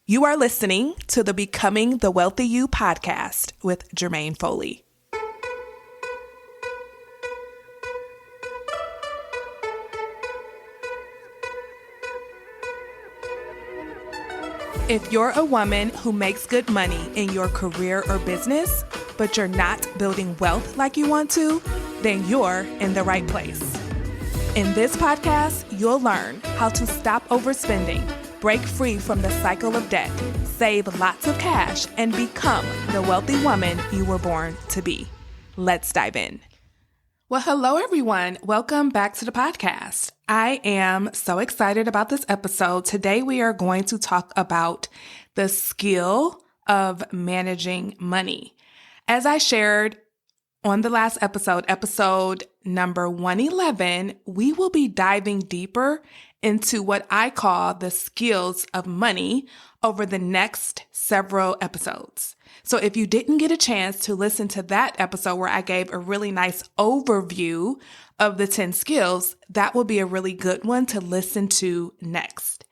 You are listening to the Becoming the Wealthy You podcast with Jermaine Foley. If you're a woman who makes good money in your career or business, but you're not building wealth like you want to, then you're in the right place. In this podcast, you'll learn how to stop overspending, break free from the cycle of debt, save lots of cash, and become the wealthy woman you were born to be. Let's dive in. Well, hello, everyone. Welcome back to the podcast. I am so excited about this episode. Today, we are going to talk about the skill of managing money. As I shared on the last episode number 111, we will be diving deeper into what I call the skills of money over the next several episodes. So if you didn't get a chance to listen to that episode where I gave a really nice overview of the 10 skills, that will be a really good one to listen to next,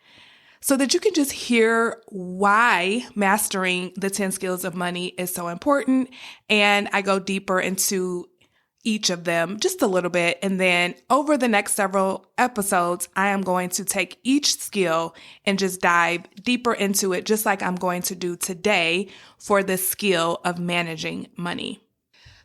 so that you can just hear why mastering the 10 skills of money is so important. And I go deeper into each of them just a little bit. And then over the next several episodes, I am going to take each skill and just dive deeper into it, just like I'm going to do today for the skill of managing money.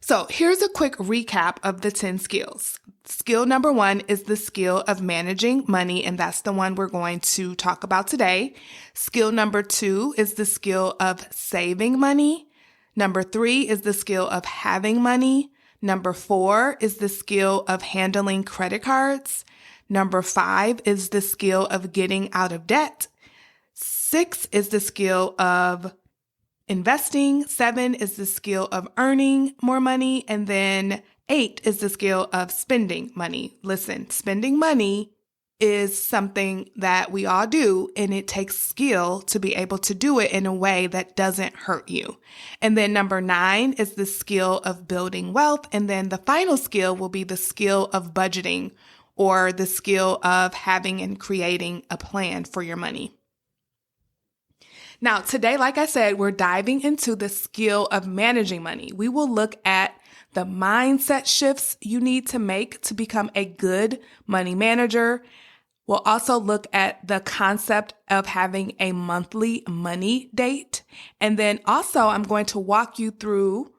So here's a quick recap of the 10 skills. Skill number 1 is the skill of managing money, and that's the one we're going to talk about today. Skill number 2 is the skill of saving money. Number 3 is the skill of having money. Number 4 is the skill of handling credit cards. Number 5 is the skill of getting out of debt. 6 is the skill of investing. 7 is the skill of earning more money. And then 8 is the skill of spending money. Listen, spending money is something that we all do, and it takes skill to be able to do it in a way that doesn't hurt you. And then number 9 is the skill of building wealth. And then the final skill will be the skill of budgeting, or the skill of having and creating a plan for your money. Now, today, like I said, we're diving into the skill of managing money. We will look at the mindset shifts you need to make to become a good money manager. We'll also look at the concept of having a monthly money date. And then also I'm going to walk you through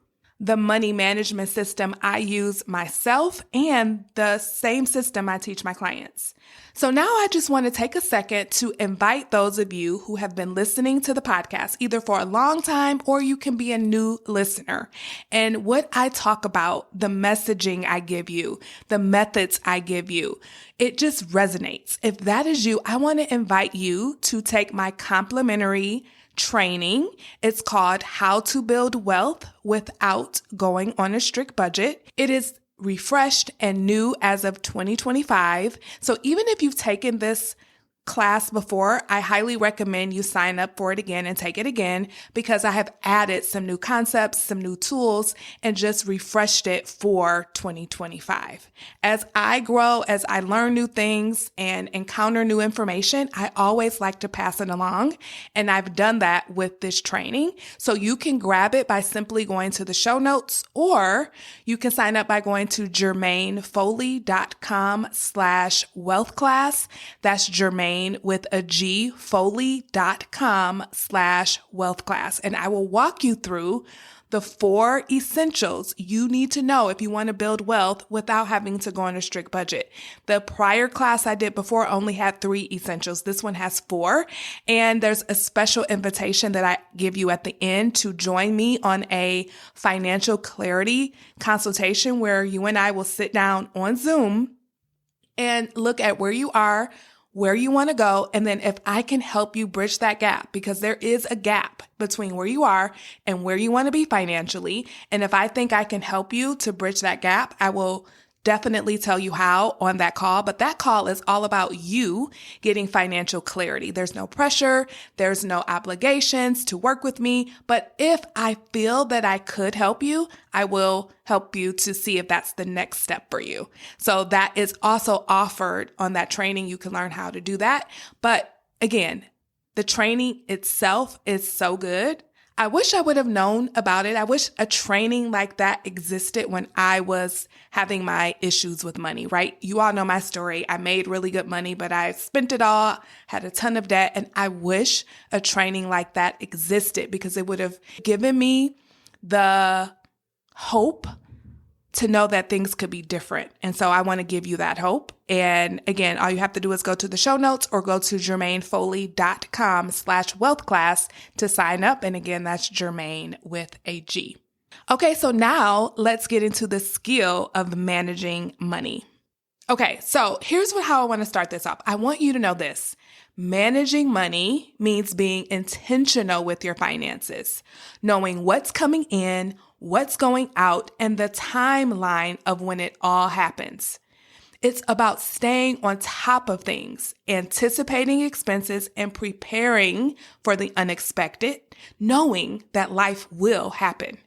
the money management system I use myself and the same system I teach my clients. So now I just want to take a second to invite those of you who have been listening to the podcast, either for a long time or you can be a new listener. And what I talk about, the messaging I give you, the methods I give you, it just resonates. If that is you, I want to invite you to take my complimentary training. It's called How to Build Wealth Without Going on a Strict Budget. It is refreshed and new as of 2025. So even if you've taken this class before, I highly recommend you sign up for it again and take it again, because I have added some new concepts, some new tools, and just refreshed it for 2025. As I grow, as I learn new things and encounter new information, I always like to pass it along. And I've done that with this training. So you can grab it by simply going to the show notes, or you can sign up by going to jermainefoley.com/wealth class. That's Jermaine with a G, foley.com/wealth class. And I will walk you through the 4 essentials you need to know if you want to build wealth without having to go on a strict budget. The prior class I did before only had 3 essentials. This one has 4. And there's a special invitation that I give you at the end to join me on a financial clarity consultation where you and I will sit down on Zoom and look at where you are, where you want to go, and then if I can help you bridge that gap, because there is a gap between where you are and where you want to be financially. And if I think I can help you to bridge that gap, I will definitely tell you how on that call. But that call is all about you getting financial clarity. There's no pressure. There's no obligations to work with me. But if I feel that I could help you, I will help you to see if that's the next step for you. So that is also offered on that training. You can learn how to do that. But again, The training itself is so good. I wish I would have known about it. I wish a training like that existed when I was having my issues with money, right? You all know my story. I made really good money, but I spent it all, had a ton of debt, and I wish a training like that existed because it would have given me the hope to know that things could be different. And so I want to give you that hope. And again, all you have to do is go to the show notes or go to jermainefoley.com/wealth-class to sign up. And again, that's Jermaine with a G. Okay, so now let's get into the skill of managing money. Okay, so here's how I want to start this off. I want you to know this. Managing money means being intentional with your finances, knowing what's coming in, what's going out, and the timeline of when it all happens. It's about staying on top of things, anticipating expenses, and preparing for the unexpected, knowing that life will happen.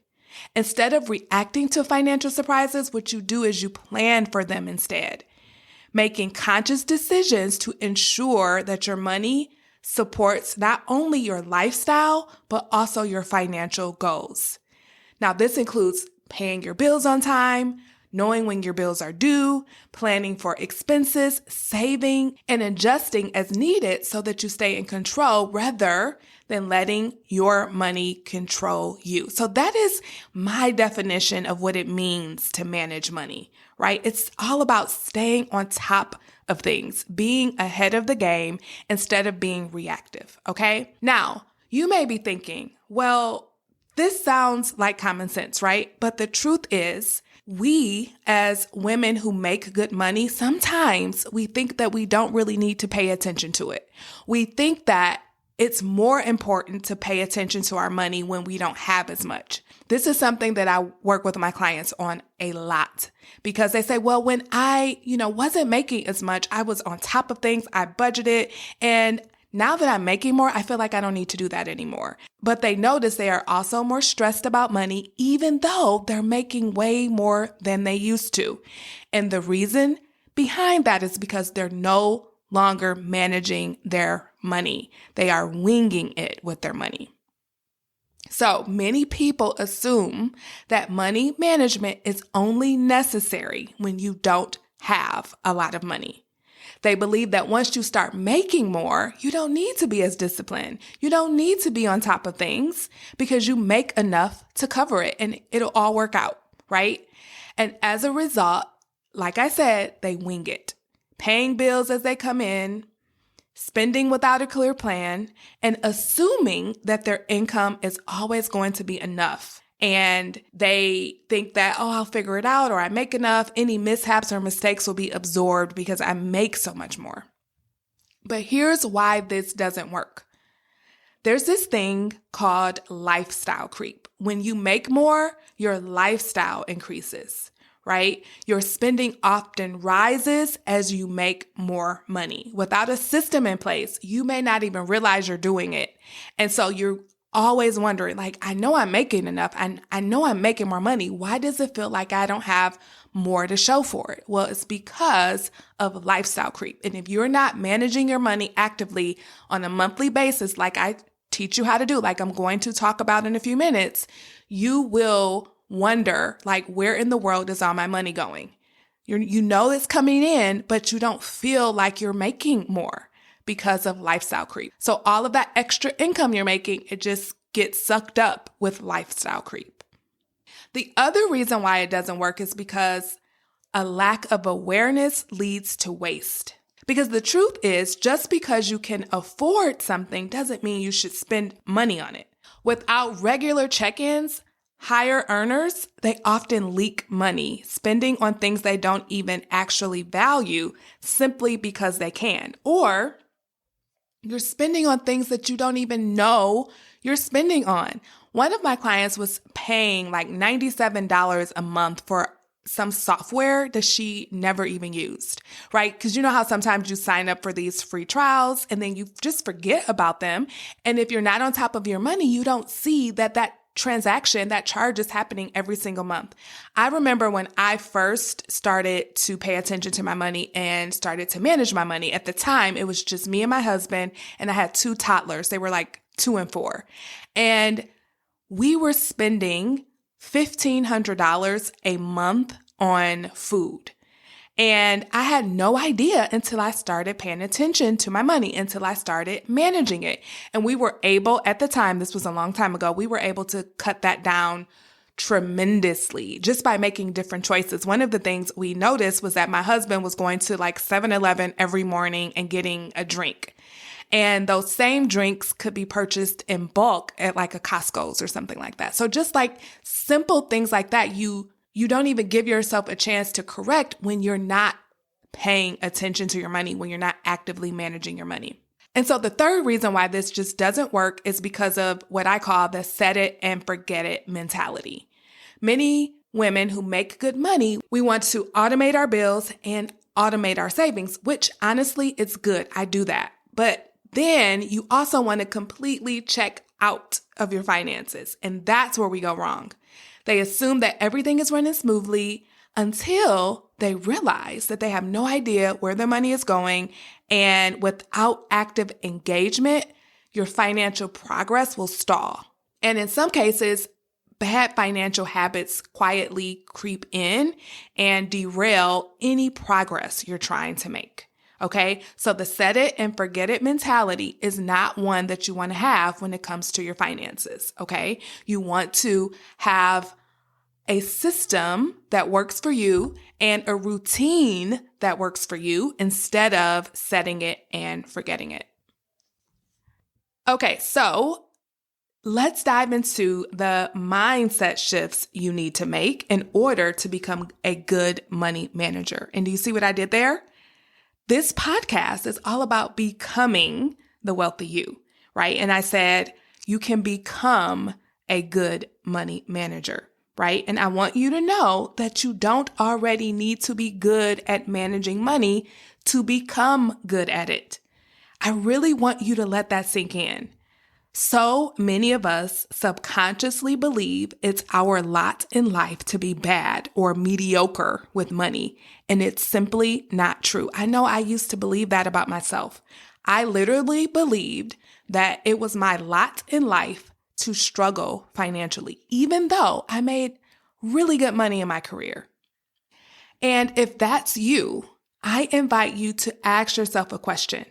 Instead of reacting to financial surprises, what you do is you plan for them instead, making conscious decisions to ensure that your money supports not only your lifestyle, but also your financial goals. Now, this includes paying your bills on time, knowing when your bills are due, planning for expenses, saving, and adjusting as needed so that you stay in control rather than letting your money control you. So that is my definition of what it means to manage money, right? It's all about staying on top of things, being ahead of the game instead of being reactive, okay? Now, you may be thinking, well, this sounds like common sense, right? But the truth is, we as women who make good money, sometimes we think that we don't really need to pay attention to it. We think that it's more important to pay attention to our money when we don't have as much. This is something that I work with my clients on a lot because they say, well, when I, wasn't making as much, I was on top of things, I budgeted, and now that I'm making more, I feel like I don't need to do that anymore. But they notice they are also more stressed about money, even though they're making way more than they used to. And the reason behind that is because they're no longer managing their money. They are winging it with their money. So many people assume that money management is only necessary when you don't have a lot of money. They believe that once you start making more, you don't need to be as disciplined. You don't need to be on top of things because you make enough to cover it and it'll all work out, right? And as a result, like I said, they wing it, paying bills as they come in, spending without a clear plan, and assuming that their income is always going to be enough. And they think that, I'll figure it out, or I make enough. Any mishaps or mistakes will be absorbed because I make so much more. But here's why this doesn't work. There's this thing called lifestyle creep. When you make more, your lifestyle increases, right? Your spending often rises as you make more money. Without a system in place, you may not even realize you're doing it. And so you're always wondering, I know I'm making enough. I know I'm making more money. Why does it feel like I don't have more to show for it? Well, it's because of lifestyle creep. And if you're not managing your money actively on a monthly basis, like I teach you how to do, like I'm going to talk about in a few minutes, you will wonder, where in the world is all my money going? You know it's coming in, but you don't feel like you're making more because of lifestyle creep. So all of that extra income you're making, it just gets sucked up with lifestyle creep. The other reason why it doesn't work is because a lack of awareness leads to waste. Because the truth is, just because you can afford something doesn't mean you should spend money on it. Without regular check-ins, higher earners, they often leak money, spending on things they don't even actually value simply because they can. Or you're spending on things that you don't even know you're spending on. One of my clients was paying $97 a month for some software that she never even used, right? Because you know how sometimes you sign up for these free trials and then you just forget about them. And if you're not on top of your money, you don't see that transaction, that charge is happening every single month. I remember when I first started to pay attention to my money and started to manage my money. At the time, it was just me and my husband, and I had 2 toddlers. They were like 2 and 4. And we were spending $1,500 a month on food. And I had no idea until I started paying attention to my money, until I started managing it. And we were able, at the time, this was a long time ago, we were able to cut that down tremendously just by making different choices. One of the things we noticed was that my husband was going to like 7-Eleven every morning and getting a drink. And those same drinks could be purchased in bulk at like a Costco's or something like that. So just like simple things like that, you don't even give yourself a chance to correct when you're not paying attention to your money, when you're not actively managing your money. And so the third reason why this just doesn't work is because of what I call the set it and forget it mentality. Many women who make good money, we want to automate our bills and automate our savings, which honestly, it's good. I do that. But then you also want to completely check out of your finances. And that's where we go wrong. They assume that everything is running smoothly until they realize that they have no idea where their money is going. And without active engagement, your financial progress will stall. And in some cases, bad financial habits quietly creep in and derail any progress you're trying to make. Okay, so the set it and forget it mentality is not one that you want to have when it comes to your finances. Okay, you want to have a system that works for you and a routine that works for you instead of setting it and forgetting it. Okay, so let's dive into the mindset shifts you need to make in order to become a good money manager. And do you see what I did there? This podcast is all about becoming the wealthy you, right? And I said, you can become a good money manager, right? And I want you to know that you don't already need to be good at managing money to become good at it. I really want you to let that sink in. So many of us subconsciously believe it's our lot in life to be bad or mediocre with money, and it's simply not true. I know I used to believe that about myself. I literally believed that it was my lot in life to struggle financially, even though I made really good money in my career. And if that's you, I invite you to ask yourself a question.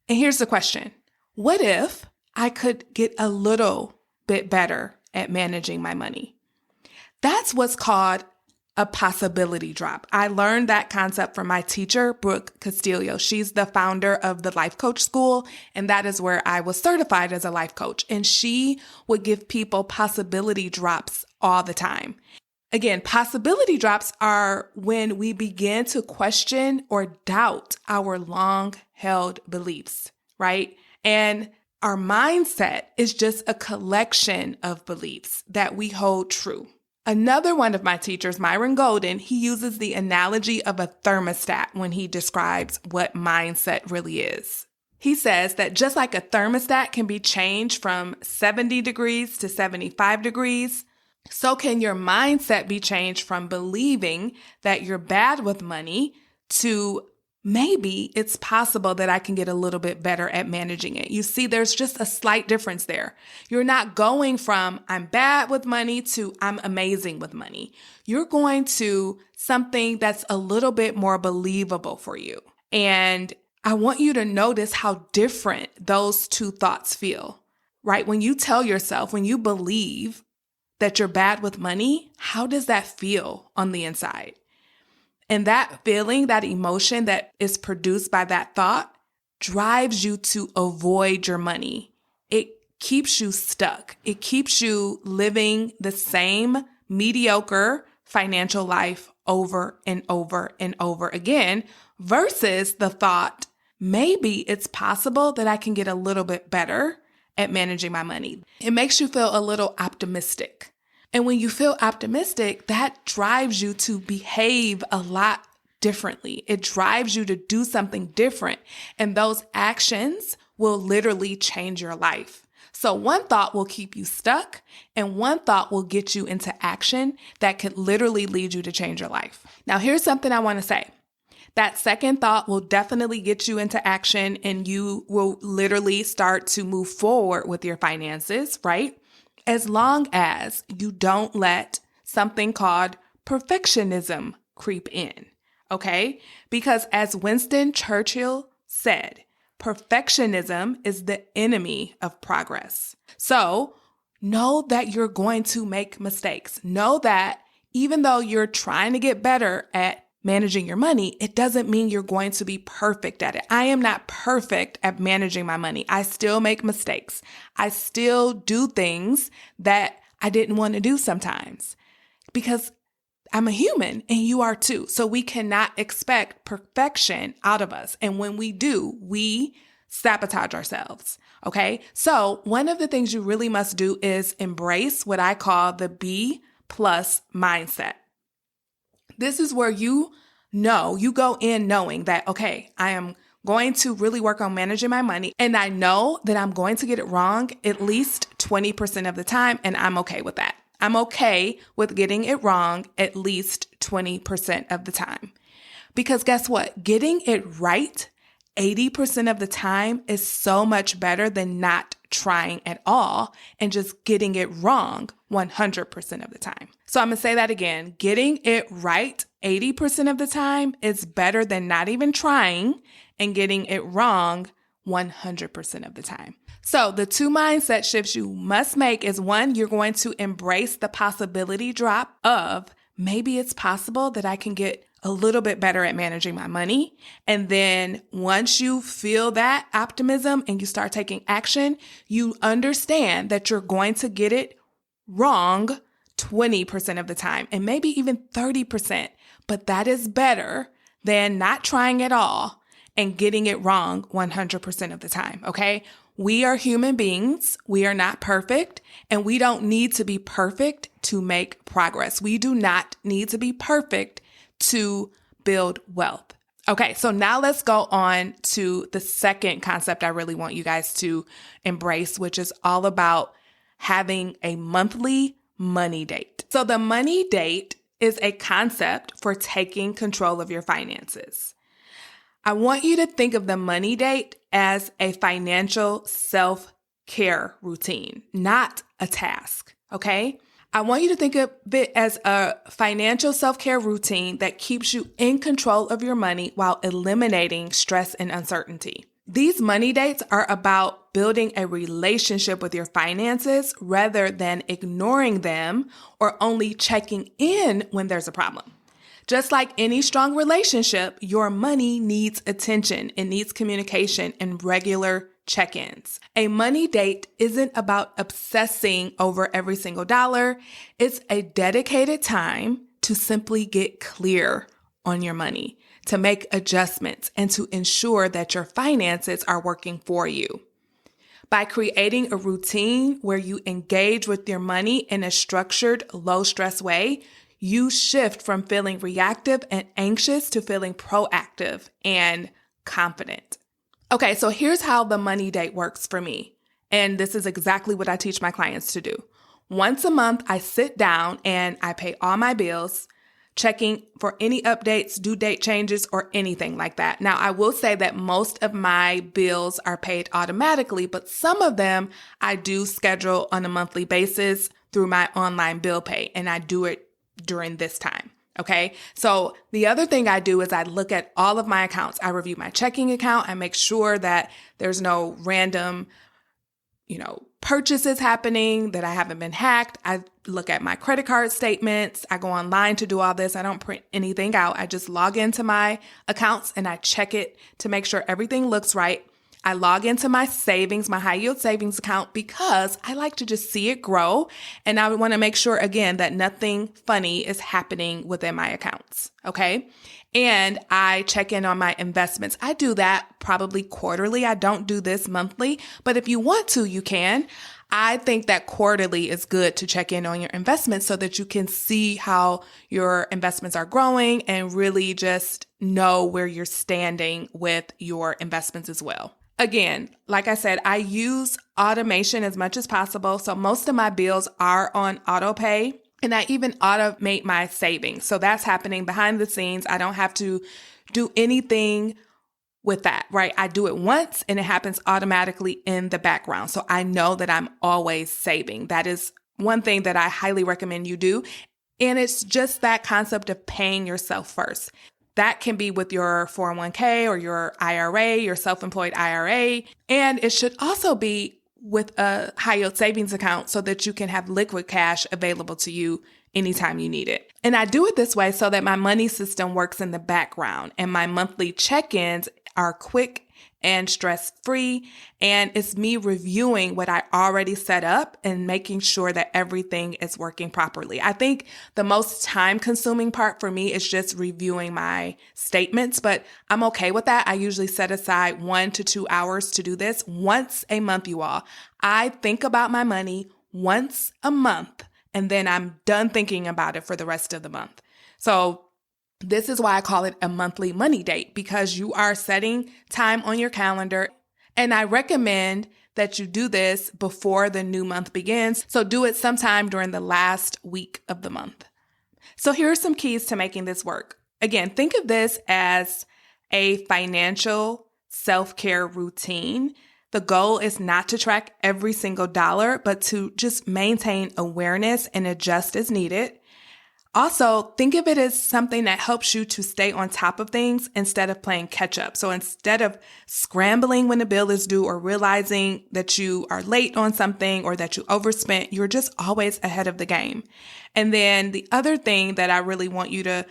And here's the question. What if I could get a little bit better at managing my money? That's what's called a possibility drop. I learned that concept from my teacher, Brooke Castillo. She's the founder of the Life Coach School, and that is where I was certified as a life coach. And she would give people possibility drops all the time. Again, possibility drops are when we begin to question or doubt our long-held beliefs, right? And our mindset is just a collection of beliefs that we hold true. Another one of my teachers, Myron Golden, he uses the analogy of a thermostat when he describes what mindset really is. He says that just like a thermostat can be changed from 70 degrees to 75 degrees, so can your mindset be changed from believing that you're bad with money to maybe it's possible that I can get a little bit better at managing it. You see, there's just a slight difference there. You're not going from I'm bad with money to I'm amazing with money. You're going to something that's a little bit more believable for you. And I want you to notice how different those two thoughts feel, right? When you tell yourself, when you believe that you're bad with money, how does that feel on the inside? And that feeling, that emotion that is produced by that thought drives you to avoid your money. It keeps you stuck. It keeps you living the same mediocre financial life over and over and over again versus the thought, maybe it's possible that I can get a little bit better at managing my money. It makes you feel a little optimistic. And when you feel optimistic, that drives you to behave a lot differently. It drives you to do something different. And those actions will literally change your life. So one thought will keep you stuck, and one thought will get you into action that could literally lead you to change your life. Now, here's something I want to say. That second thought will definitely get you into action, and you will literally start to move forward with your finances, right? As long as you don't let something called perfectionism creep in, okay? Because as Winston Churchill said, perfectionism is the enemy of progress. So know that you're going to make mistakes. Know that even though you're trying to get better at managing your money, it doesn't mean you're going to be perfect at it. I am not perfect at managing my money. I still make mistakes. I still do things that I didn't want to do sometimes because I'm a human and you are too. So we cannot expect perfection out of us. And when we do, we sabotage ourselves. Okay. So one of the things you really must do is embrace what I call the B+ mindset. This is where you go in knowing that, okay, I am going to really work on managing my money. And I know that I'm going to get it wrong at least 20% of the time. And I'm okay with that. I'm okay with getting it wrong at least 20% of the time. Because guess what? Getting it right 80% of the time is so much better than not trying at all and just getting it wrong 100% of the time. So I'm going to say that again. Getting it right 80% of the time is better than not even trying and getting it wrong 100% of the time. So the 2 mindset shifts you must make is 1, you're going to embrace the possibility drop of maybe it's possible that I can get a little bit better at managing my money. And then once you feel that optimism and you start taking action, you understand that you're going to get it wrong 20% of the time and maybe even 30%. But that is better than not trying at all and getting it wrong 100% of the time. Okay. We are human beings. We are not perfect, and we don't need to be perfect to make progress. We do not need to be perfect to build wealth. Okay, so now let's go on to the second concept I really want you guys to embrace, which is all about having a monthly money date. So the money date is a concept for taking control of your finances. I want you to think of the money date as a financial self-care routine, not a task, okay? I want you to think of it as a financial self-care routine that keeps you in control of your money while eliminating stress and uncertainty. These money dates are about building a relationship with your finances rather than ignoring them or only checking in when there's a problem. Just like any strong relationship, your money needs attention. It needs communication and regular check-ins. A money date isn't about obsessing over every single dollar. It's a dedicated time to simply get clear on your money, to make adjustments, and to ensure that your finances are working for you. By creating a routine where you engage with your money in a structured, low-stress way, you shift from feeling reactive and anxious to feeling proactive and confident. Okay, so here's how the money date works for me. And this is exactly what I teach my clients to do. Once a month, I sit down and I pay all my bills, checking for any updates, due date changes, or anything like that. Now, I will say that most of my bills are paid automatically, but some of them I do schedule on a monthly basis through my online bill pay, and I do it during this time. Okay. So the other thing I do is I look at all of my accounts. I review my checking account. I make sure that there's no random, purchases happening, that I haven't been hacked. I look at my credit card statements. I go online to do all this. I don't print anything out. I just log into my accounts and I check it to make sure everything looks right. I log into my savings, my high yield savings account, because I like to just see it grow. And I want to make sure, again, that nothing funny is happening within my accounts. Okay. And I check in on my investments. I do that probably quarterly. I don't do this monthly, but if you want to, you can. I think that quarterly is good to check in on your investments so that you can see how your investments are growing and really just know where you're standing with your investments as well. Again, like I said, I use automation as much as possible. So most of my bills are on auto pay, and I even automate my savings. So that's happening behind the scenes. I don't have to do anything with that, right? I do it once and it happens automatically in the background. So I know that I'm always saving. That is one thing that I highly recommend you do. And it's just that concept of paying yourself first. That can be with your 401k or your IRA, your self-employed IRA. And it should also be with a high yield savings account so that you can have liquid cash available to you anytime you need it. And I do it this way so that my money system works in the background and my monthly check-ins are quick and stress-free. And it's me reviewing what I already set up and making sure that everything is working properly. I think the most time-consuming part for me is just reviewing my statements, but I'm okay with that. I usually set aside 1 to 2 hours to do this once a month, you all. I think about my money once a month, and then I'm done thinking about it for the rest of the month. So this is why I call it a monthly money date, because you are setting time on your calendar. And I recommend that you do this before the new month begins. So do it sometime during the last week of the month. So here are some keys to making this work. Again, think of this as a financial self-care routine. The goal is not to track every single dollar, but to just maintain awareness and adjust as needed. Also, think of it as something that helps you to stay on top of things instead of playing catch up. So instead of scrambling when the bill is due or realizing that you are late on something or that you overspent, you're just always ahead of the game. And then the other thing that I really want you to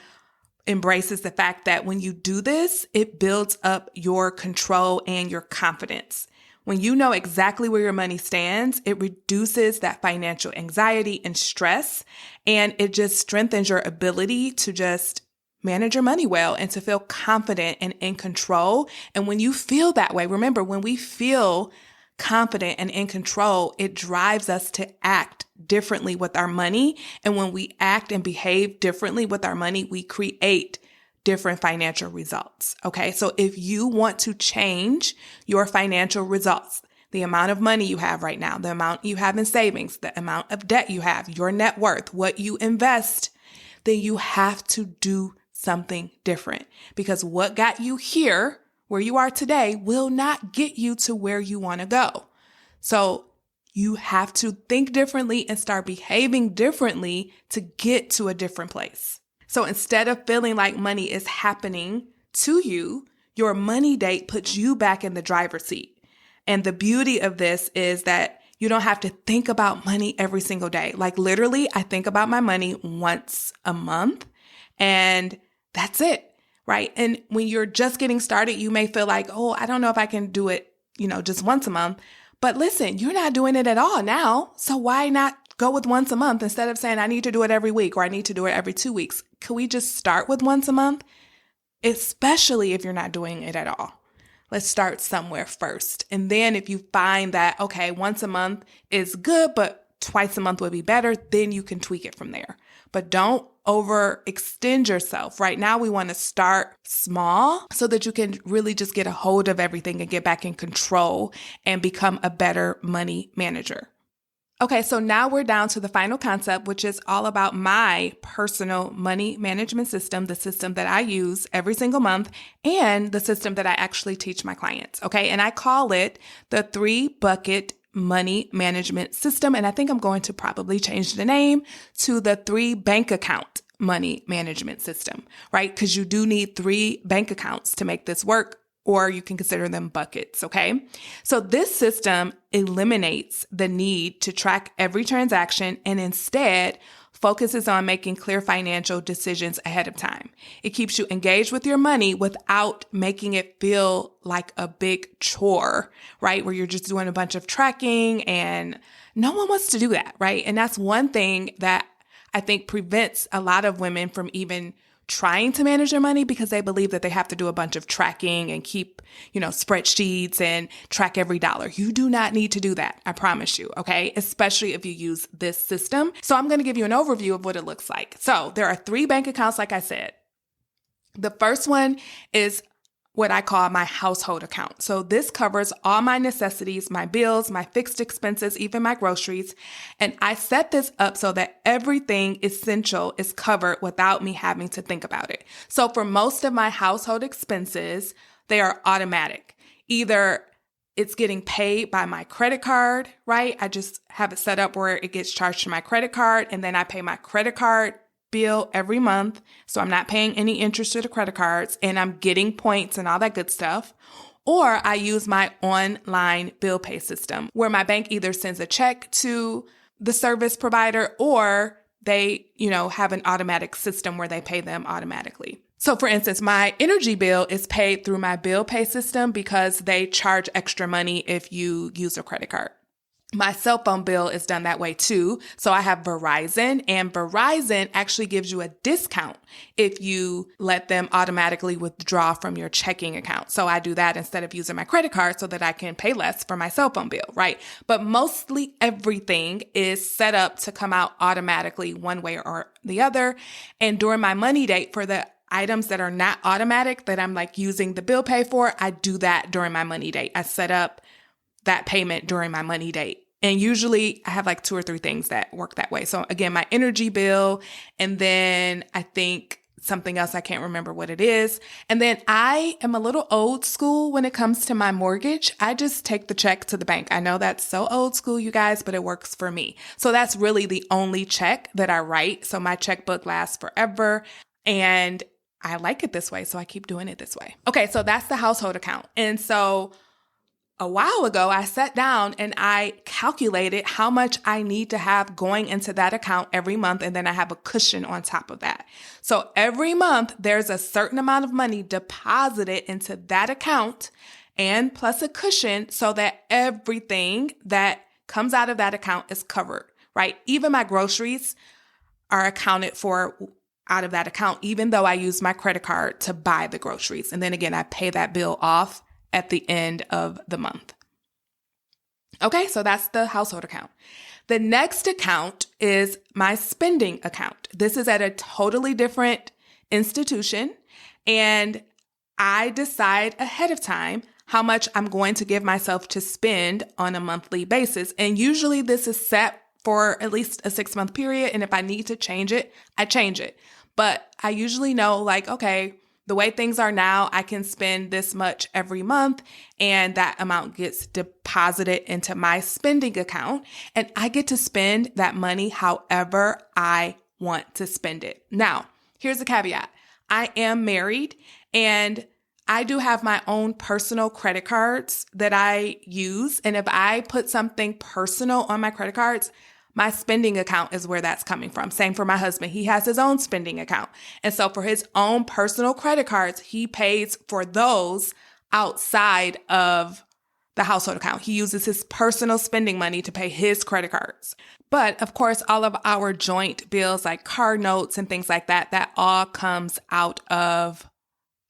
embrace is the fact that when you do this, it builds up your control and your confidence. When you know exactly where your money stands, it reduces that financial anxiety and stress, and it just strengthens your ability to just manage your money well and to feel confident and in control. And when you feel that way, remember, when we feel confident and in control, it drives us to act differently with our money. And when we act and behave differently with our money, we create different financial results. Okay. So if you want to change your financial results, the amount of money you have right now, the amount you have in savings, the amount of debt you have, your net worth, what you invest, then you have to do something different, because what got you here, where you are today, will not get you to where you want to go. So you have to think differently and start behaving differently to get to a different place. So instead of feeling like money is happening to you, your money date puts you back in the driver's seat. And the beauty of this is that you don't have to think about money every single day. Like literally, I think about my money once a month and that's it, right? And when you're just getting started, you may feel like, oh, I don't know if I can do it, just once a month. But listen, you're not doing it at all now. So why not go with once a month instead of saying I need to do it every week or I need to do it every 2 weeks? Can we just start with once a month? Especially if you're not doing it at all. Let's start somewhere first. And then if you find that, okay, once a month is good, but twice a month would be better, then you can tweak it from there. But don't overextend yourself. Right now, we want to start small so that you can really just get a hold of everything and get back in control and become a better money manager. Okay, so now we're down to the final concept, which is all about my personal money management system, the system that I use every single month, and the system that I actually teach my clients. Okay, and I call it the 3-bucket money management system. And I think I'm going to probably change the name to the 3-bank account money management system, right? Because you do need 3 bank accounts to make this work. Or you can consider them buckets, okay? So this system eliminates the need to track every transaction and instead focuses on making clear financial decisions ahead of time. It keeps you engaged with your money without making it feel like a big chore, right? Where you're just doing a bunch of tracking and no one wants to do that, right? And that's one thing that I think prevents a lot of women from even trying to manage their money, because they believe that they have to do a bunch of tracking and keep, spreadsheets and track every dollar. You do not need to do that. I promise you. Okay. Especially if you use this system. So I'm going to give you an overview of what it looks like. So there are 3 bank accounts, like I said. The first one is what I call my household account. So this covers all my necessities, my bills, my fixed expenses, even my groceries. And I set this up so that everything essential is covered without me having to think about it. So for most of my household expenses, they are automatic. Either it's getting paid by my credit card, right? I just have it set up where it gets charged to my credit card, and then I pay my credit card bill every month. So I'm not paying any interest to the credit cards, and I'm getting points and all that good stuff. Or I use my online bill pay system where my bank either sends a check to the service provider or they, have an automatic system where they pay them automatically. So for instance, my energy bill is paid through my bill pay system because they charge extra money if you use a credit card. My cell phone bill is done that way too. So I have Verizon, and Verizon actually gives you a discount if you let them automatically withdraw from your checking account. So I do that instead of using my credit card so that I can pay less for my cell phone bill, right? But mostly everything is set up to come out automatically one way or the other. And during my money date, for the items that are not automatic that I'm using the bill pay for, I do that during my money date. I set up that payment during my money date. And usually I have 2 or 3 things that work that way. So again, my energy bill, and then I think something else, I can't remember what it is. And then I am a little old school when it comes to my mortgage. I just take the check to the bank. I know that's so old school, you guys, but it works for me. So that's really the only check that I write. So my checkbook lasts forever. And I like it this way, so I keep doing it this way. Okay, so that's the household account. And so a while ago, I sat down and I calculated how much I need to have going into that account every month, and then I have a cushion on top of that. So every month, there's a certain amount of money deposited into that account and plus a cushion so that everything that comes out of that account is covered, right? Even my groceries are accounted for out of that account, even though I use my credit card to buy the groceries. And then again, I pay that bill off at the end of the month. Okay, so that's the household account. The next account is my spending account. This is at a totally different institution, and I decide ahead of time how much I'm going to give myself to spend on a monthly basis. And usually this is set for at least a 6-month period. And if I need to change it, I change it. But I usually know okay, the way things are now, I can spend this much every month, and that amount gets deposited into my spending account, and I get to spend that money however I want to spend it. Now, here's the caveat. I am married, and I do have my own personal credit cards that I use, and if I put something personal on my credit cards, my spending account is where that's coming from. Same for my husband. He has his own spending account. And so for his own personal credit cards, he pays for those outside of the household account. He uses his personal spending money to pay his credit cards. But of course, all of our joint bills like car notes and things like that, that all comes out of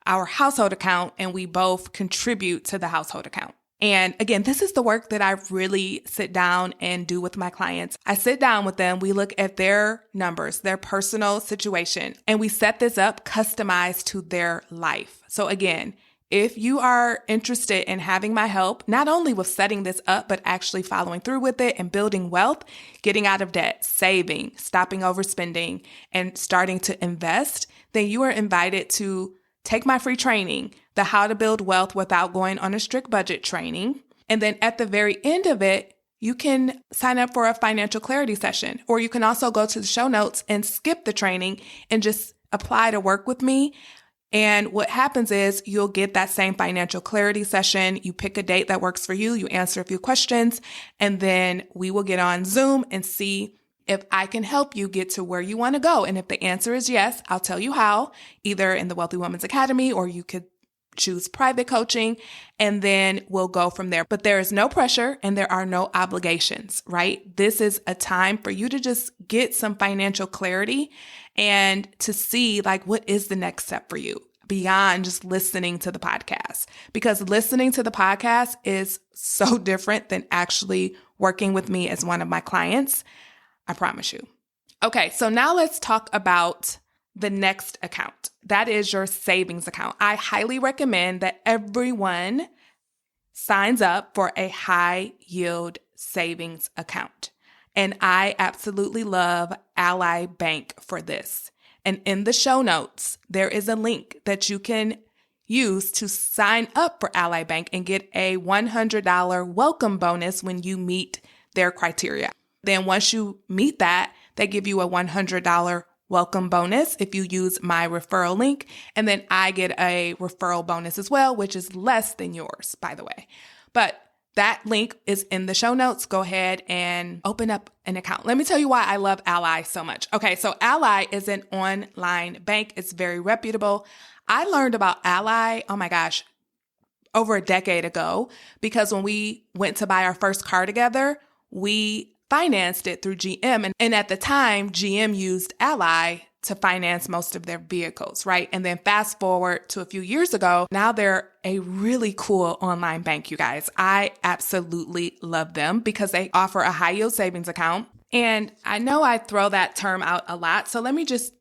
our household account, and we both contribute to the household account. And again, this is the work that I really sit down and do with my clients. I sit down with them, we look at their numbers, their personal situation, and we set this up customized to their life. So again, if you are interested in having my help, not only with setting this up, but actually following through with it and building wealth, getting out of debt, saving, stopping overspending, and starting to invest, then you are invited to take my free training, the How to Build Wealth Without Going on a Strict Budget training. And then at the very end of it, you can sign up for a financial clarity session, or you can also go to the show notes and skip the training and just apply to work with me. And what happens is you'll get that same financial clarity session. You pick a date that works for you. You answer a few questions, and then we will get on Zoom and see if I can help you get to where you want to go. And if the answer is yes, I'll tell you how, either in the Wealthy Woman's Academy, or you could choose private coaching, and then we'll go from there. But there is no pressure and there are no obligations, right? This is a time for you to just get some financial clarity and to see what is the next step for you beyond just listening to the podcast. Because listening to the podcast is so different than actually working with me as one of my clients. I promise you. Okay, so now let's talk about the next account. That is your savings account. I highly recommend that everyone signs up for a high yield savings account. And I absolutely love Ally Bank for this. And in the show notes, there is a link that you can use to sign up for Ally Bank and get a $100 welcome bonus when you meet their criteria. Then once you meet that, they give you a $100 welcome bonus if you use my referral link. And then I get a referral bonus as well, which is less than yours, by the way. But that link is in the show notes. Go ahead and open up an account. Let me tell you why I love Ally so much. Okay, so Ally is an online bank. It's very reputable. I learned about Ally, oh my gosh, over a decade ago, because when we went to buy our first car together, we financed it through GM. And at the time, GM used Ally to finance most of their vehicles, right? And then fast forward to a few years ago, now they're a really cool online bank, you guys. I absolutely love them because they offer a high yield savings account. And I know I throw that term out a lot, so let me just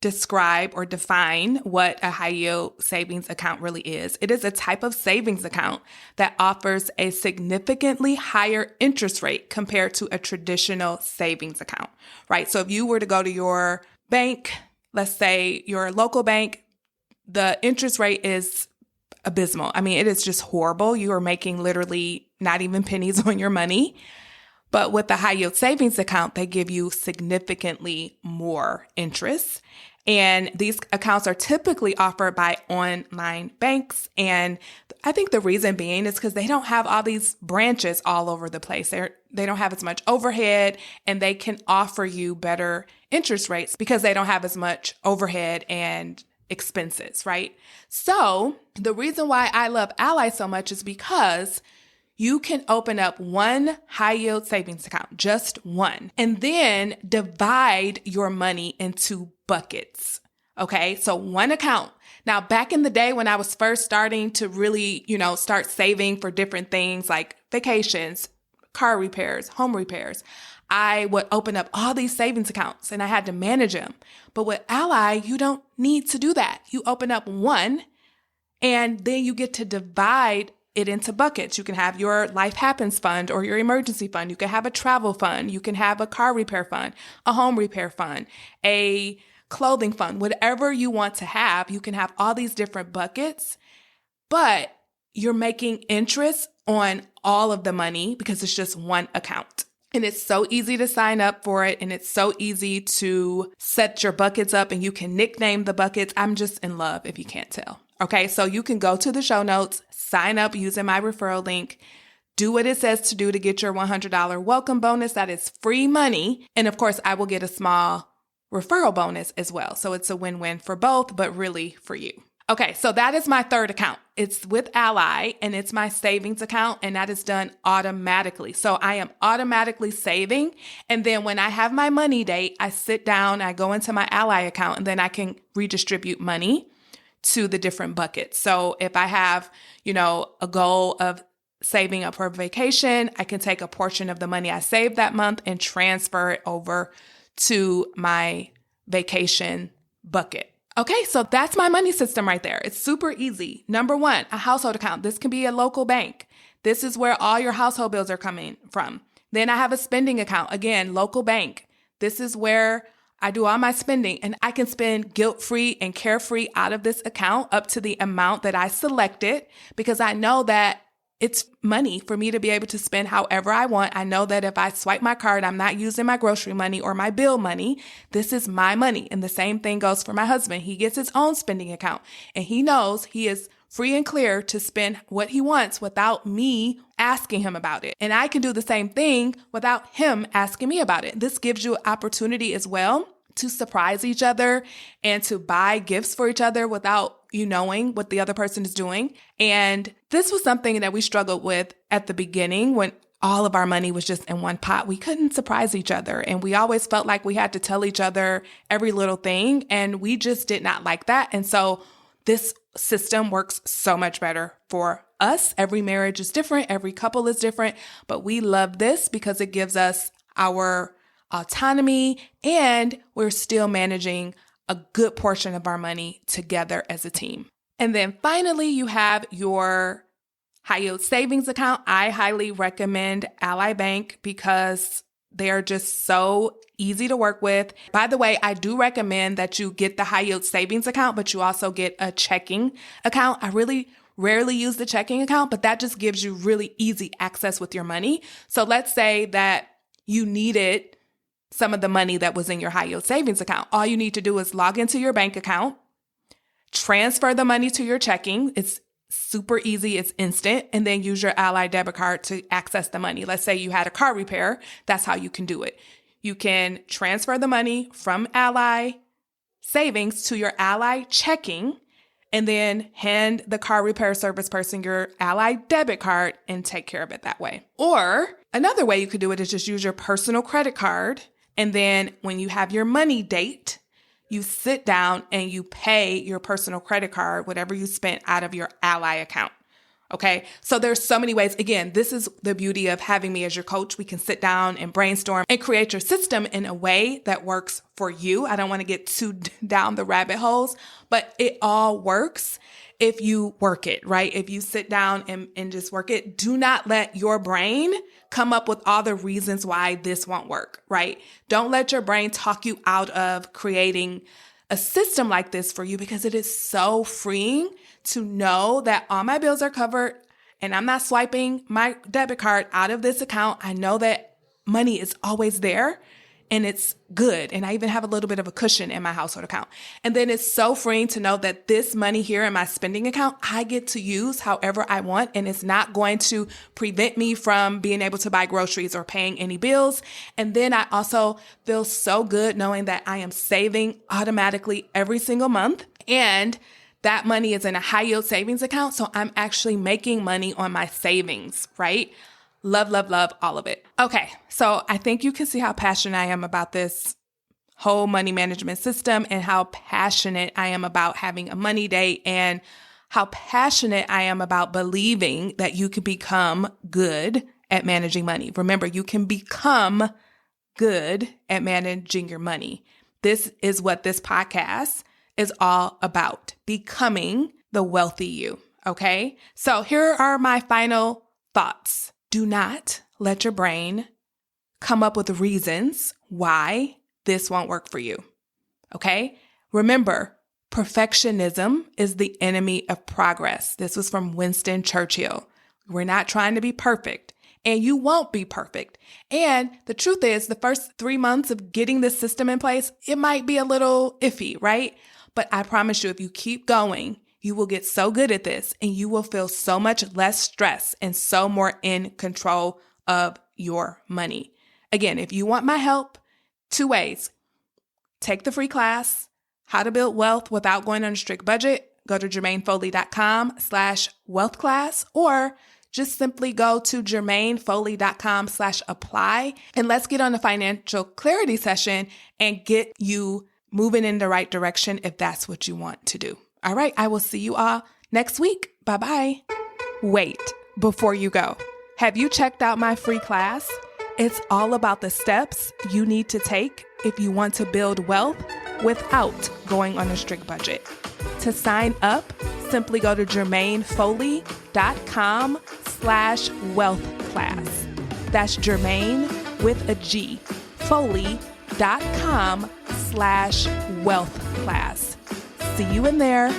describe or define what a high yield savings account really is. It is a type of savings account that offers a significantly higher interest rate compared to a traditional savings account, right? So if you were to go to your bank, let's say your local bank, the interest rate is abysmal. I mean, it is just horrible. You are making literally not even pennies on your money. But with the high yield savings account, they give you significantly more interest. And these accounts are typically offered by online banks. And I think the reason being is because they don't have all these branches all over the place. They don't have as much overhead, and they can offer you better interest rates because they don't have as much overhead and expenses, right? So the reason why I love Ally so much is because you can open up one high yield savings account, just one, and then divide your money into buckets. Okay, so one account. Now, back in the day when I was first starting to really, start saving for different things like vacations, car repairs, home repairs, I would open up all these savings accounts and I had to manage them. But with Ally, you don't need to do that. You open up one and then you get to divide it into buckets. You can have your life happens fund or your emergency fund. You can have a travel fund. You can have a car repair fund, a home repair fund, a clothing fund, whatever you want to have. You can have all these different buckets, but you're making interest on all of the money because it's just one account. And it's so easy to sign up for it. And it's so easy to set your buckets up and you can nickname the buckets. I'm just in love if you can't tell. Okay, so you can go to the show notes, sign up using my referral link, do what it says to do to get your $100 welcome bonus. That is free money. And of course, I will get a small referral bonus as well. So it's a win-win for both, but really for you. Okay, so that is my third account. It's with Ally and it's my savings account, and that is done automatically. So I am automatically saving. And then when I have my money date, I sit down, I go into my Ally account, and then I can redistribute money to the different buckets. So if I have, a goal of saving up for vacation, I can take a portion of the money I saved that month and transfer it over to my vacation bucket. Okay, so that's my money system right there. It's super easy. Number one, a household account. This can be a local bank. This is where all your household bills are coming from. Then I have a spending account. Again, local bank. This is where I do all my spending, and I can spend guilt-free and carefree out of this account up to the amount that I selected because I know that it's money for me to be able to spend however I want. I know that if I swipe my card, I'm not using my grocery money or my bill money. This is my money. And the same thing goes for my husband. He gets his own spending account, and he knows he is free and clear to spend what he wants without me asking him about it. And I can do the same thing without him asking me about it. This gives you an opportunity as well to surprise each other and to buy gifts for each other without you knowing what the other person is doing. And this was something that we struggled with at the beginning when all of our money was just in one pot. We couldn't surprise each other. And we always felt like we had to tell each other every little thing. And we just did not like that. And so this system works so much better for us. Every marriage is different. Every couple is different. But we love this because it gives us our autonomy and we're still managing a good portion of our money together as a team. And then finally, you have your high yield savings account. I highly recommend Ally Bank because they are just so easy to work with. By the way, I do recommend that you get the high yield savings account, but you also get a checking account. I really rarely use the checking account, but that just gives you really easy access with your money. So let's say that you needed some of the money that was in your high yield savings account. All you need to do is log into your bank account, transfer the money to your checking. It's super easy. It's instant. And then use your Ally debit card to access the money. Let's say you had a car repair. That's how you can do it. You can transfer the money from Ally savings to your Ally checking and then hand the car repair service person your Ally debit card and take care of it that way. Or another way you could do it is just use your personal credit card. And then when you have your money date, you sit down and you pay your personal credit card, whatever you spent, out of your Ally account. Okay. So there's so many ways. Again, this is the beauty of having me as your coach. We can sit down and brainstorm and create your system in a way that works for you. I don't want to get too down the rabbit holes, but it all works if you work it, right? If you sit down and just work it. Do not let your brain come up with all the reasons why this won't work, right? Don't let your brain talk you out of creating a system like this for you, because it is so freeing to know that all my bills are covered and I'm not swiping my debit card out of this account. I know that money is always there and it's good. And I even have a little bit of a cushion in my household account. And then it's so freeing to know that this money here in my spending account, I get to use however I want. And it's not going to prevent me from being able to buy groceries or paying any bills. And then I also feel so good knowing that I am saving automatically every single month. And that money is in a high yield savings account. So I'm actually making money on my savings, right? Love, love, love all of it. Okay, so I think you can see how passionate I am about this whole money management system and how passionate I am about having a money day and how passionate I am about believing that you can become good at managing money. Remember, you can become good at managing your money. This is what this podcast is all about, becoming the wealthy you, okay? So here are my final thoughts. Do not let your brain come up with reasons why this won't work for you, okay? Remember, perfectionism is the enemy of progress. This was from Winston Churchill. We're not trying to be perfect, and you won't be perfect. And the truth is, the first 3 months of getting this system in place, it might be a little iffy, right? But I promise you, if you keep going, you will get so good at this and you will feel so much less stress and so more in control of your money. Again, if you want my help, 2 ways. Take the free class, How to Build Wealth Without Going on a Strict Budget. Go to jermainefoley.com/wealth class, or just simply go to jermainefoley.com/apply. And let's get on a financial clarity session and get you moving in the right direction if that's what you want to do. All right, I will see you all next week. Bye-bye. Wait, before you go, have you checked out my free class? It's all about the steps you need to take if you want to build wealth without going on a strict budget. To sign up, simply go to jermainefoley.com/wealth class. That's Jermaine with a G, foley.com/wealth class. See you in there.